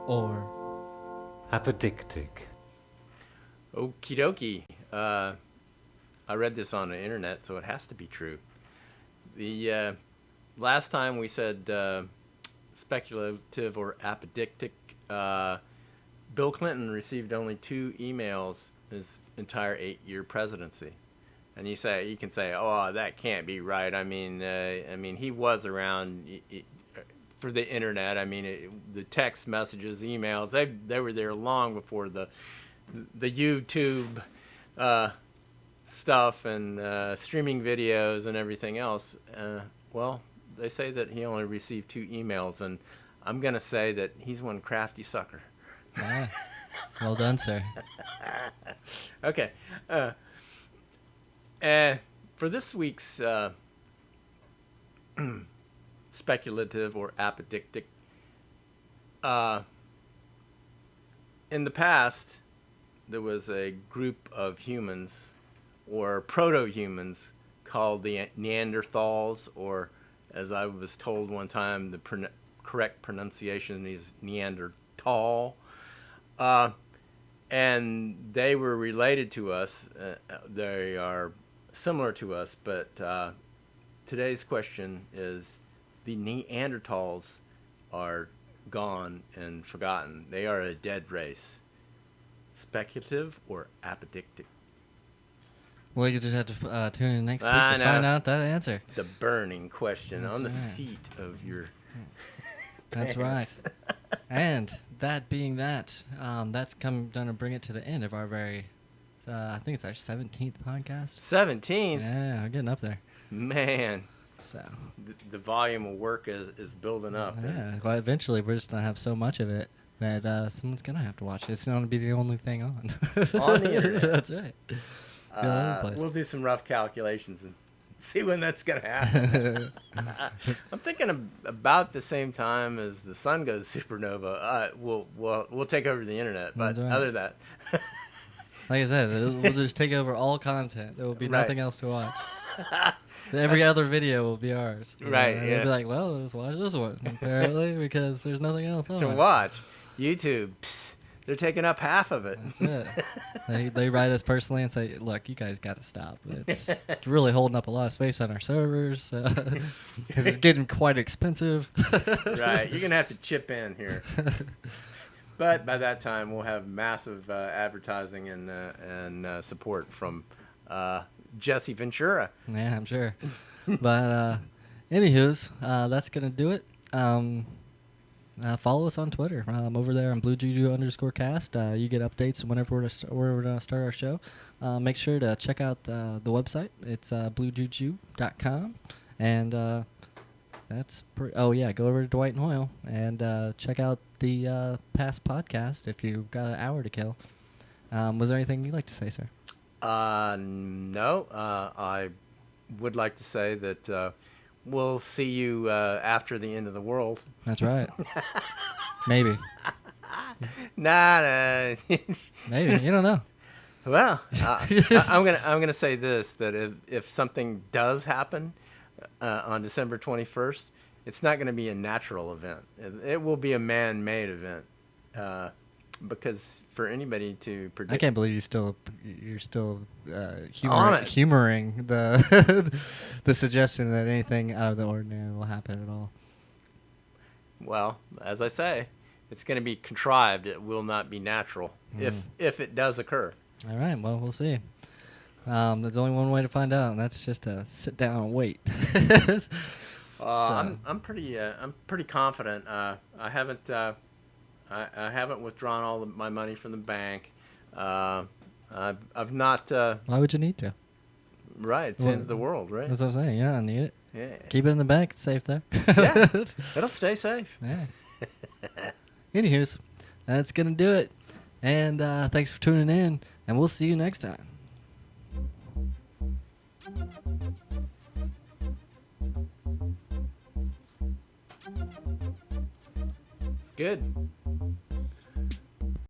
or Apodictic. Okie dokie. I read this on the internet, so it has to be true. The last time we said speculative or apodictic, Bill Clinton received only 2 emails his entire 8-year presidency, and you can say, "Oh, that can't be right." I mean, he was around for the internet. I mean, the text messages, emails, they were there long before the YouTube stuff and streaming videos and everything else. Well, they say that he only received 2 emails, and I'm gonna say that he's one crafty sucker. Ah, well done, sir. Okay. And for this week's speculative or apodictic, in the past, there was a group of humans, or proto-humans, called the Neanderthals, or as I was told one time, the correct pronunciation is Neanderthal. And they were related to us. They are similar to us, but today's question is, the Neanderthals are gone and forgotten. They are a dead race. Speculative or apodictic? Well, you just have to tune in next week I to know. find out that answer. The burning question That's on the right. seat of your That's right. And that being that, that's going to bring it to the end of our very, I think it's our 17th podcast. 17th. Yeah, we're getting up there. Man, So, the volume of work is building up. yeah, well, eventually we're just going to have so much of it that someone's going to have to watch it. It's going to be the only thing on. On the internet. That's right. Be all over the place. We'll do some rough calculations and see when that's going to happen. I'm thinking about the same time as the sun goes supernova. We'll take over the internet, but That's right. other than that, Like I said, we'll just take over all content. There will be Right. nothing else to watch. Every other video will be ours. you know, Right, and yeah. They'll be like, well, let's watch this one, apparently, because there's nothing else on. to watch YouTube, they're taking up half of it. That's it. They write us personally and say, look, you guys got to stop. It's really holding up a lot of space on our servers. It's getting quite expensive. Right, you're gonna have to chip in here. But by that time, we'll have massive advertising and support from Jesse Ventura. Yeah, I'm sure. But anywho's, that's gonna do it. Follow us on Twitter. Over there on BlueJuju_cast. You get updates whenever we're gonna start our show. Make sure to check out the website. It's bluejuju.com, and that's go over to Dwight and Hoyle and check out the past podcast if you've got an hour to kill. Was there anything you'd like to say, sir? No. I would like to say that we'll see you after the end of the world. That's right. Maybe. Nah. Maybe. You don't know. Well, I'm gonna say this, that if something does happen on December 21st, it's not going to be a natural event. It will be a man-made event, because for anybody to predict, I can't believe you're still On it. humoring the the suggestion that anything out of the ordinary will happen at all. well, as I say, it's going to be contrived. It will not be natural if it does occur. All right. Well, we'll see. There's only one way to find out, and that's just to sit down and wait. I'm pretty confident. I haven't withdrawn all of my money from the bank. I've not. Why would you need to? Right, it's the end of the world, right? That's what I'm saying. Yeah, I need it. Yeah. Keep it in the bank. It's safe there. Yeah. It'll stay safe. Yeah. Anywho's, that's gonna do it. And thanks for tuning in, and we'll see you next time. It's good.